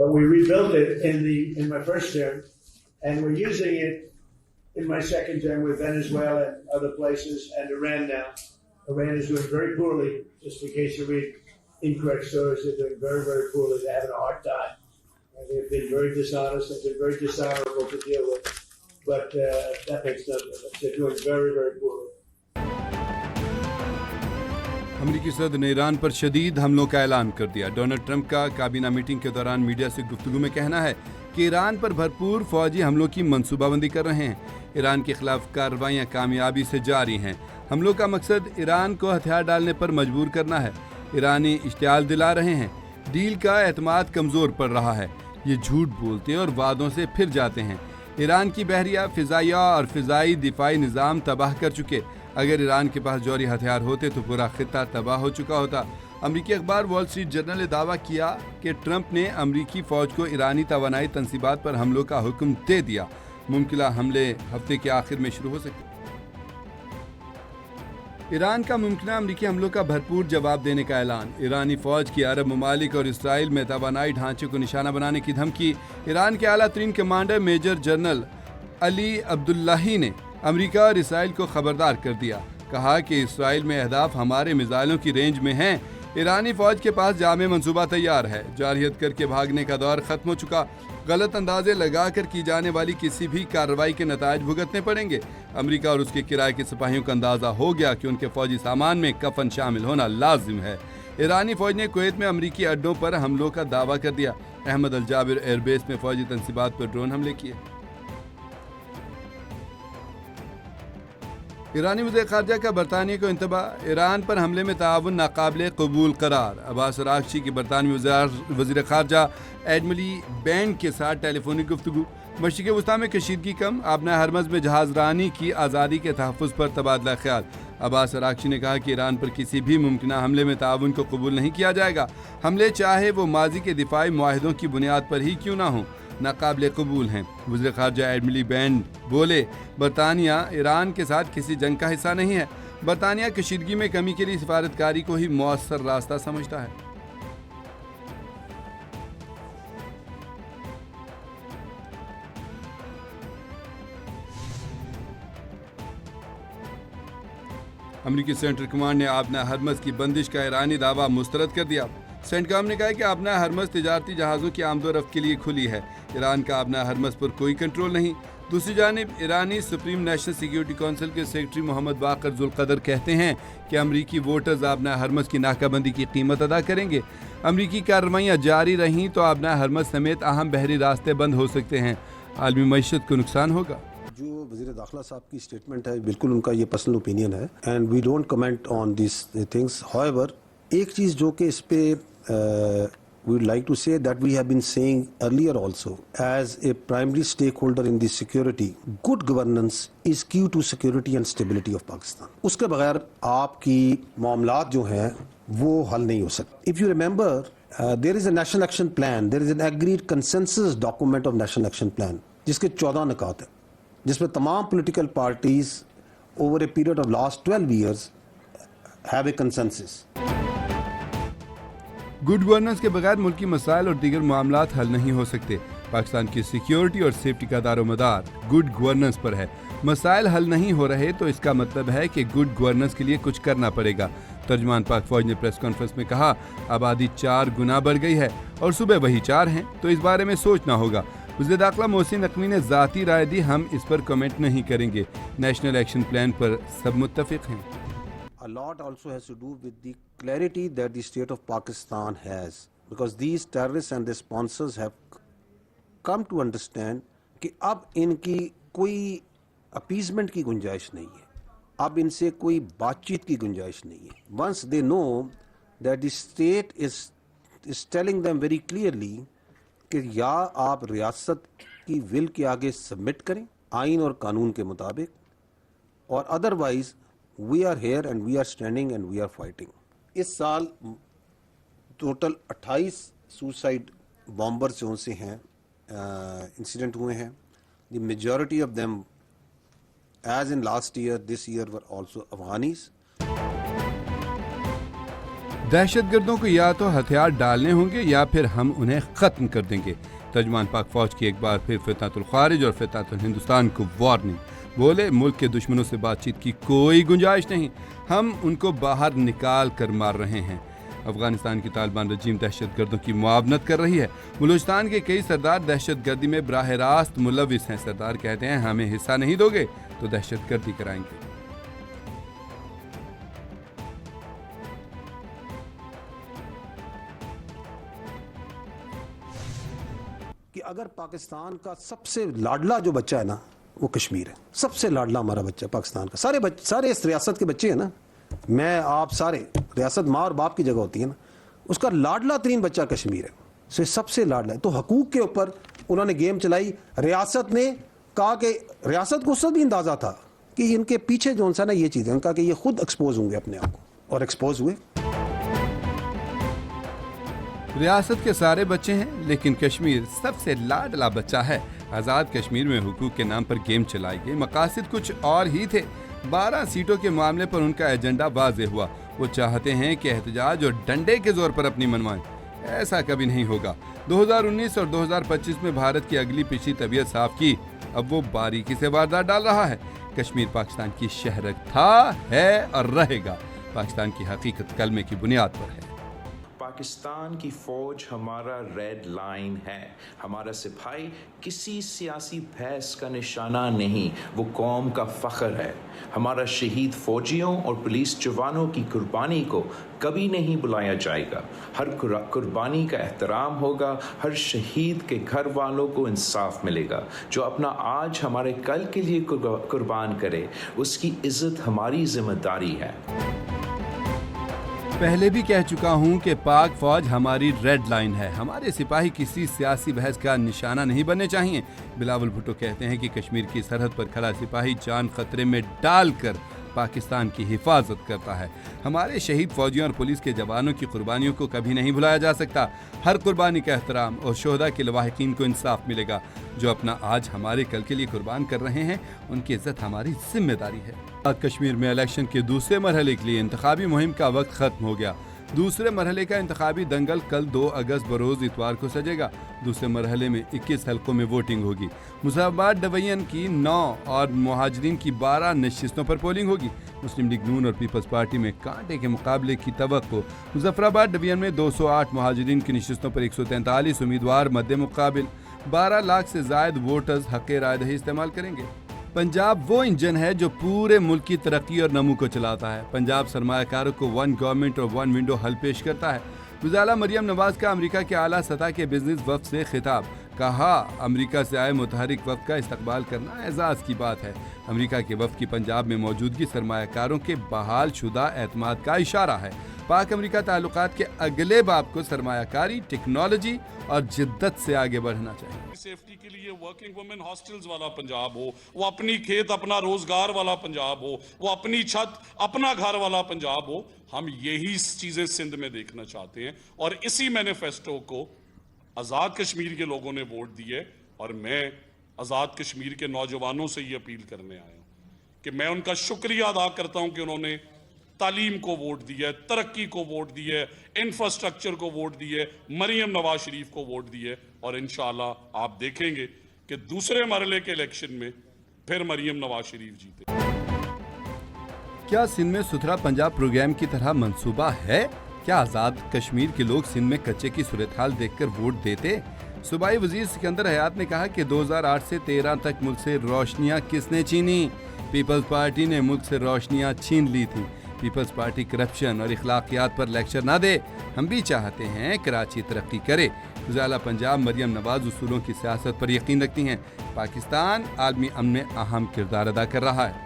but we rebuilt it in my first term, and we're using it in my second term with Venezuela and other places, and Iran now. Iran is doing very poorly, just in case you read incorrect stories. They're doing very, very poorly. They're having a hard time. And they've been very dishonest. They've been very dishonorable to deal with. But that makes no difference. They're doing very, very poorly. अमरीकी सदर ने Iran पर शदीद हमलों का ऐलान कर दिया। डोनाल्ड ट्रंप का काबीना मीटिंग के दौरान मीडिया से गुफ्तगू में कहना है कि ईरान पर भरपूर फौजी हमलों की मंसूबाबंदी कर रहे हैं। ईरान के खिलाफ कार्रवाइयां कामयाबी से जारी हैं। हमलों का मकसद ईरान को हथियार डालने पर मजबूर करना है। ईरानी इश्तियाल दिला रहे हैं। डील का एतमाद कमज़ोर पड़ रहा है। ये झूठ बोलते और वादों से फिर जाते हैं। ईरान की बहरिया, फ़िज़ाइया और फ़िज़ाई दिफाई निज़ाम तबाह कर चुके। अगर ईरान के पास जौहरी हथियार होते तो पूरा खित्ता तबाह हो चुका होता। अमरीकी अखबार वॉल स्ट्रीट जर्नल ने दावा किया कि ट्रंप ने अमरीकी फ़ौज को ईरानी तवानाई तनसीबात पर हमलों का हुक्म दे दिया। मुमकिन हमले हफ्ते के आखिर में शुरू हो सकते। ईरान का मुमकिन अमरीकी हमलों का भरपूर जवाब देने का ऐलान। ईरानी फ़ौज की अरब ममालिक और इसराइल में तवानाई ढांचे को निशाना बनाने की धमकी। ईरान के आला तरीन commander major general Ali Abdollahi ने अमेरिका और इसराइल को खबरदार कर दिया। कहा कि इसराइल में अहदाफ हमारे मिसाइलों की रेंज में हैं। ईरानी फ़ौज के पास जामे मंसूबा तैयार है। जारहियत करके भागने का दौर ख़त्म हो चुका। गलत अंदाजे लगा कर की जाने वाली किसी भी कार्रवाई के नतायज भुगतने पड़ेंगे। अमेरिका और उसके किराए के सिपाहियों को अंदाज़ा हो गया कि उनके फ़ौजी सामान में कफन शामिल होना लाजिम है। ईरानी फ़ौज ने कुवैत में अमरीकी अड्डों पर हमलों का दावा कर दिया। अहमद अल जाबिर एयरबेस में फ़ौजी तनसीबात पर ड्रोन हमले किए। ईरानी वज़ीर ख़ारजा का बरतानिया को इंतबाह। ईरान पर हमले में ताउन नाकाबिले कबूल करार। अब्बास अराग़ची की बरतानवी वज़ीर ख़ारजा एडमिली बैंड के साथ टेलीफोनिक गुफ्तगू। मशरिक़ वस्ता में कशीदगी कम। आबना हरमज़ में जहाज़ रानी की आज़ादी के तहफ़्फ़ुज़ पर तबादला ख्याल। अब्बास अराग़ची ने कहा कि ईरान पर किसी भी मुमकिन हमले में ताउन को कबूल नहीं किया जाएगा। हमले चाहे वो माजी के दिफाई मुआहिदों की बुनियाद पर ही क्यों ना हों, नाकाबिले कबूल हैं। वज़ीर ख़ारजा एडमिली बैंड बोले, बरतानिया ईरान के साथ किसी जंग का हिस्सा नहीं है। बरतानिया कशीदगी में कमी के लिए सिफारतकारी को ही मौसर रास्ता समझता है। अमरीकी सेंट्रल कमांड ने आबना हरमज़ की बंदिश का ईरानी दावा मुस्तरद कर दिया। सेंटकॉम ने कहा कि आबना हरमज़ तिजारती जहाज़ों की आमदोरफ्त के लिए खुली है। ईरान का आबना हरमज़ पर कोई कंट्रोल नहीं। दूसरी जानिब ईरानी सुप्रीम नेशनल सिक्योरिटी काउंसिल के सेक्रेटरी मोहम्मद बाकर जुल्क़दर कहते हैं कि अमरीकी वोटर्स आबना हरमज़ की नाकाबंदी की कीमत अदा करेंगे। अमरीकी कार्रवाइयाँ जारी रहीं तो आबना हरमज़ समेत अहम बहरी रास्ते बंद हो सकते हैं। आलमी मईशत को नुकसान होगा। जो वज़ीर दाखिला साहब की स्टेटमेंट है, बिल्कुल उनका ये पर्सनल ओपिनियन है and we don't comment on this things. However, एक चीज़ जो कि इस पे we would like to say that we have been saying earlier also, as a primary stakeholder in this security, good governance is key to security and stability of Pakistan. उसके बगैर आपकी मामलात जो हैं वो हल नहीं हो सकते। If you remember, there is a national action plan, there is an agreed consensus document of national action plan, जिसके 14 नुकात हैं, जिसमें तमाम political parties over a period of last 12 years have a consensus. Good governance के बगैर मुल्की मसाइल और दीगर मामलात हल नहीं हो सकते। पाकिस्तान की सिक्योरिटी और सेफ्टी का दारोमदार गुड गवर्नेंस पर है। मसाइल हल नहीं हो रहे तो इसका मतलब है कि गुड गवर्नेंस के लिए कुछ करना पड़ेगा। तर्जमान पाक फौज ने प्रेस कॉन्फ्रेंस में कहा, आबादी 4 गुना बढ़ गई है और सुबह वही 4 हैं, तो इस बारे में सोचना होगा। वज़ीर दाखिला मोहसिन नकवी ने ज़ाती राय दी, हम इस पर कमेंट नहीं करेंगे। नेशनल एक्शन प्लान पर सब मुत्तफिक हैं। A lot also has to do with the clarity that the state of Pakistan has, because these terrorists and their sponsors have come to understand कि अब इनकी कोई appeasement की गुंजाइश नहीं है, अब इनसे कोई बातचीत की गुंजाइश नहीं है। Once they know that the state is telling them very clearly कि या आप रियासत की विल के आगे सबमिट करें आइन और कानून के मुताबिक, और otherwise we are here and we are standing and we are fighting. इस साल टोटल 28 सुसाइड बॉम्बर्स जो से हैं इंसिडेंट हुए हैं। The majority of them, as in last year, this year were also Afghanis. दहशत गर्दों को या तो हथियार डालने होंगे या फिर हम उन्हें खत्म कर देंगे। तर्जमान पाक फौज की एक बार फिर फितनातुल खारिज और फितनातुल हिंदुस्तान को वार्निंग। बोले मुल्क के दुश्मनों से बातचीत की कोई गुंजाइश नहीं, हम उनको बाहर निकाल कर मार रहे हैं। अफगानिस्तान की तालिबान रजीम दहशत गर्दों की मुआवनत कर रही है। बलूचिस्तान के कई सरदार दहशत गर्दी में बराह रास्त मुलविस हैं। सरदार कहते हैं हमें हिस्सा नहीं दोगे तो दहशत गर्दी कराएंगे। कि अगर पाकिस्तान का सबसे लाडला जो बच्चा है ना वो कश्मीर है, सबसे लाडला हमारा बच्चा पाकिस्तान का। सारे इस रियासत के बच्चे हैं ना, मैं आप सारे, रियासत माँ और बाप की जगह होती है ना, उसका लाडला तरीन बच्चा कश्मीर है, सो सबसे लाडला है। तो हकूक के ऊपर उन्होंने गेम चलाई। रियासत ने कहा कि रियासत को उससे भी अंदाजा था कि इनके पीछे जो सा ना ये चीज़ है, उनका कि ये खुद एक्सपोज होंगे अपने आप को, और एक्सपोज हुए। रियासत के सारे बच्चे हैं लेकिन कश्मीर सबसे लाडला बच्चा है। आज़ाद कश्मीर में हुकूक के नाम पर गेम चलाई गई, मकासद कुछ और ही थे। 12 सीटों के मामले पर उनका एजेंडा वाज़ेह हुआ। वो चाहते हैं कि एहतजाज और डंडे के जोर पर अपनी मनवाएं। ऐसा कभी नहीं होगा। 2019 और 2025 में भारत की अगली पिछली तबीयत साफ की, अब वो बारीकी से वारदात डाल रहा है। कश्मीर पाकिस्तान की शहरक था, है और रहेगा। पाकिस्तान की हकीकत कलमे की बुनियाद पर है। पाकिस्तान की फौज हमारा रेड लाइन है। हमारा सिपाही किसी सियासी बहस का निशाना नहीं, वो कौम का फख्र है। हमारा शहीद फौजियों और पुलिस जवानों की कुर्बानी को कभी नहीं बुलाया जाएगा। हर कुर्बानी का एहतराम होगा, हर शहीद के घर वालों को इंसाफ मिलेगा। जो अपना आज हमारे कल के लिए कुर्बान करे, उसकी इज्जत हमारी जिम्मेदारी है। पहले भी कह चुका हूं कि पाक फौज हमारी रेड लाइन है। हमारे सिपाही किसी सियासी बहस का निशाना नहीं बनने चाहिए। बिलावल भुट्टो कहते हैं कि कश्मीर की सरहद पर खड़ा सिपाही जान खतरे में डालकर पाकिस्तान की हिफाजत करता है। हमारे शहीद फौजियों और पुलिस के जवानों की कुर्बानियों को कभी नहीं भुलाया जा सकता। हर कुर्बानी का एहतराम और शोहदा के लवाहिकीन को इंसाफ मिलेगा। जो अपना आज हमारे कल के लिए कुर्बान कर रहे हैं, उनकी इज्जत हमारी जिम्मेदारी है। कश्मीर में इलेक्शन के दूसरे मरहले के लिए इंतखाबी मुहिम का वक्त खत्म हो गया। दूसरे मरहले का इंतखाबी दंगल कल 2 अगस्त बरोज़ इतवार को सजेगा। दूसरे मरहले में 21 हलकों में वोटिंग होगी। मुजफ्फराबाद डिवीजन की 9 और मुहाजिरीन की 12 नशिस्तों पर पोलिंग होगी। मुस्लिम लीग नून और पीपल्स पार्टी में कांटे के मुकाबले की तवक्को। मुजफ्फराबाद डिवीजन में 208 मुहाजिरीन की नशिस्तों पर 143 उम्मीदवार मद्दे मुकाबिल। 12 लाख से जायद वोटर्स हक़ राय दही इस्तेमाल करेंगे। पंजाब वो इंजन है जो पूरे मुल्क की तरक्की और नमू को चलाता है। पंजाब सरमायाकारों को 1 गवर्नमेंट और 1 विंडो हल पेश करता है। वज़ीर मरियम नवाज का अमेरिका के आला सतह के बिजनेस वफ़द से खिताब। कहा, अमेरिका से आए मुतहरिक वफ़द का इस्तकबाल करना एजाज़ की बात है। अमेरिका के वफ़द की पंजाब में मौजूदगी सरमायाकारों के बहाल शुदा एतमाद का इशारा है। पाक अमेरिका ताल्लुकात के अगले बाब को सरमायाकारी, टेक्नोलॉजी और जिद्दत से आगे बढ़ना चाहिए। सेफ्टी के लिए वर्किंग वुमेन हॉस्टल्स वाला पंजाब हो, वो अपनी खेत अपना रोजगार वाला पंजाब हो, वो अपनी छत अपना घर वाला पंजाब हो। हम यही चीजें सिंध में देखना चाहते हैं और इसी मैनिफेस्टो को आजाद कश्मीर के लोगों ने वोट दिए। और मैं आजाद कश्मीर के नौजवानों से ये अपील करने आया हूं कि मैं उनका शुक्रिया अदा करता हूं कि उन्होंने तालीम को वोट दिया, तरक्की को वोट दिया, इंफ्रास्ट्रक्चर को वोट दिए, मरियम नवाज शरीफ को वोट दिए। और इंशाल्लाह आप देखेंगे कि दूसरे मरहले के इलेक्शन में फिर मरियम नवाज शरीफ जीते। क्या सिंध में सुथरा पंजाब प्रोग्राम की तरह मंसूबा है? क्या आज़ाद कश्मीर के लोग सिंध में कच्चे की सूरत हाल देखकर वोट देते? सूबाई वजीर सिकंदर हयात ने कहा कि 2008 से 13 तक मुल्क से रोशनियां किसने छीनी? पीपल्स पार्टी ने मुल्क से रोशनियां छीन ली थी। पीपल्स पार्टी करप्शन और इखलाकियात पर लेक्चर ना दे। हम भी चाहते हैं कराची तरक्की करे। वज़ीर पंजाब मरियम नवाज उसूलों की सियासत पर यकीन रखती हैं। पाकिस्तान आलमी अमन में अहम किरदार अदा कर रहा है।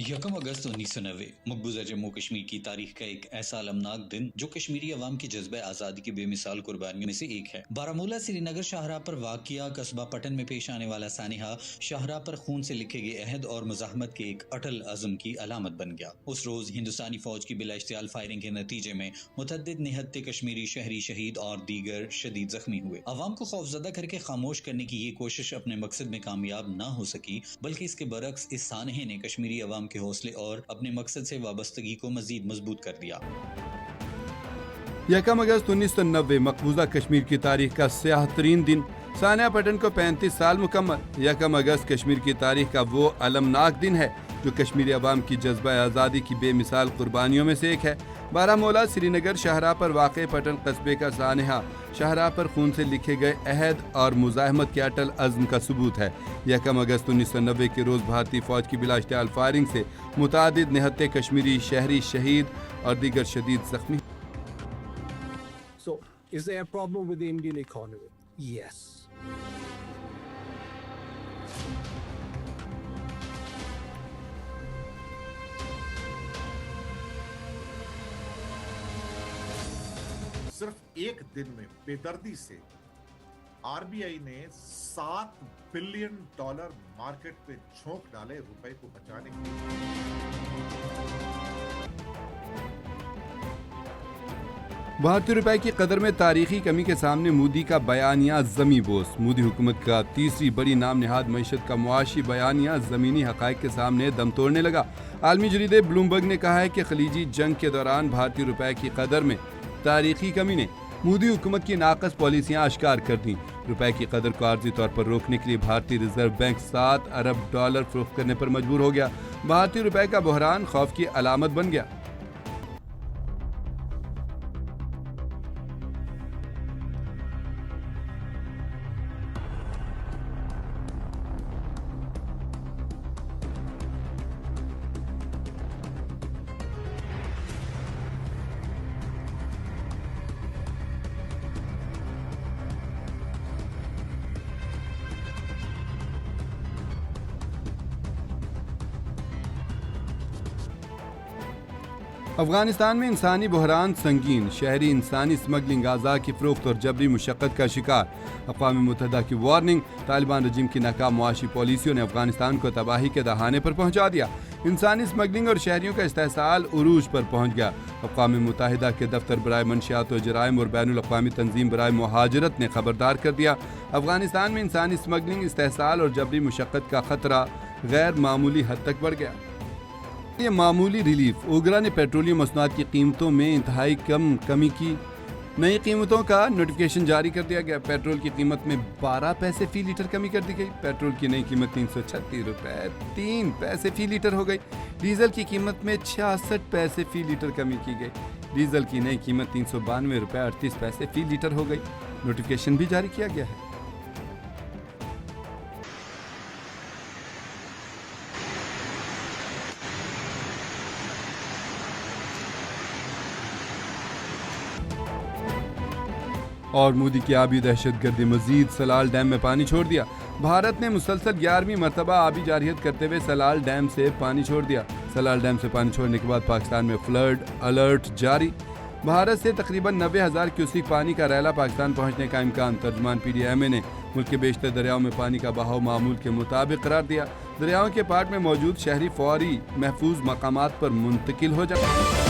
1 अगस्त 1990 मकबूजा जम्मू कश्मीर की तारीख का एक ऐसा अलमनाक दिन जो कश्मीरी अवाम की जज्बे आज़ादी की बेमिसाल कुर्बानियों में से एक है। बारामूला श्रीनगर शाहराह पर वाक़िया कस्बा पटन में पेश आने वाला सानिहा शाहराह पर खून से लिखे गए अहद और मुज़ाहमत के एक अटल अज़म की अलामत बन गया। उस रोज हिंदुस्तानी फौज की बिला इश्तियाल फायरिंग के नतीजे में मुतअद्दिद निहत्ते कश्मीरी शहरी शहीद और दीगर शदीद जख्मी हुए। अवाम को खौफजदा करके खामोश करने की ये कोशिश अपने मकसद में कामयाब न हो सकी, बल्कि इसके बरक्स इस सानहे ने कश्मीरी अवाम کے حوصلے اور اپنے مقصد سے وابستگی کو مزید مضبوط کر دیا۔ 1 اگست 1990 مقبوضہ کشمیر کی تاریخ کا سیاہ ترین دن۔ ثانیہ پٹن کو 35 سال مکمل۔ 1 اگست کشمیر کی تاریخ کا وہ المناک دن ہے جو کشمیری عوام کی جذبہ آزادی کی بے مثال قربانیوں میں سے ایک ہے۔ بارہمولہ سری نگر شاہراہ پر واقع پٹن قصبے کا سانحہ شاہراہ پر خون سے لکھے گئے عہد اور مزاحمت کے اٹل عزم کا ثبوت ہے۔ 1 اگست 1990 کے روز بھارتی فوج کی بلا اشتعال فائرنگ سے متعدد نہتے کشمیری شہری شہید اور دیگر شدید زخمی۔ So, is there a problem with the Indian economy? Yes. صرف ایک دن میں بے دردی سے آر بی آئی نے $7 بلین مارکیٹ پہ جھونک ڈالے روپے کو بچانے کے لیے۔ بھارتی روپے کی قدر میں تاریخی کمی کے سامنے مودی کا بیانیہ زمیں بوس۔ مودی حکومت کا تیسری بڑی نام نہاد معیشت کا معاشی بیانیہ زمینی حقائق کے سامنے دم توڑنے لگا۔ عالمی جریدے بلومبرگ نے کہا ہے کہ خلیجی جنگ کے دوران بھارتی روپے کی قدر میں تاریخی کمی نے مودی حکومت کی ناقص پالیسیاں اشکار کر دیں۔ روپے کی قدر کو عارضی طور پر روکنے کے لیے بھارتی ریزرو بینک $7 ارب فروخت کرنے پر مجبور ہو گیا۔ بھارتی روپے کا بحران خوف کی علامت بن گیا۔ افغانستان میں انسانی بحران سنگین، شہری انسانی اسمگلنگ، اعضاء کی فروخت اور جبری مشقت کا شکار۔ اقوام متحدہ کی وارننگ، طالبان رجیم کی ناکام معاشی پالیسیوں نے افغانستان کو تباہی کے دہانے پر پہنچا دیا۔ انسانی اسمگلنگ اور شہریوں کا استحصال عروج پر پہنچ گیا۔ اقوام متحدہ کے دفتر برائے منشیات و جرائم اور بین الاقوامی تنظیم برائے مہاجرت نے خبردار کر دیا، افغانستان میں انسانی اسمگلنگ، استحصال اور جبری مشقت کا خطرہ غیر معمولی حد تک بڑھ گیا۔ یہ معمولی ریلیف۔ اوگرا نے پیٹرولیم مصنوعات کی قیمتوں میں انتہائی کمی کی۔ نئی قیمتوں کا نوٹیفیکیشن جاری کر دیا گیا۔ پیٹرول کی قیمت میں 12 پیسے فی لیٹر کمی کر دی گئی۔ پیٹرول کی نئی قیمت 336 روپے 3 پیسے فی لیٹر ہو گئی۔ ڈیزل کی قیمت میں 66 پیسے فی لیٹر کمی کی گئی۔ ڈیزل کی نئی قیمت 392 روپے 38 پیسے فی لیٹر ہو گئی۔ نوٹیفیکیشن بھی جاری کیا گیا ہے۔ اور مودی کی آبی دہشت گردی مزید سلال ڈیم میں پانی چھوڑ دیا۔ بھارت نے مسلسل 11ویں مرتبہ آبی جارحیت کرتے ہوئے سلال ڈیم سے پانی چھوڑ دیا۔ سلال ڈیم سے پانی چھوڑنے کے بعد پاکستان میں فلڈ الرٹ جاری۔ بھارت سے تقریباً 90,000 کیوسیک پانی کا ریلا پاکستان پہنچنے کا امکان۔ ترجمان PDMA نے ملک کے بیشتر دریاؤں میں پانی کا بہاؤ معمول کے مطابق قرار دیا۔ دریاؤں کے پاٹ میں موجود شہری فوری محفوظ مقامات پر منتقل ہو جائے۔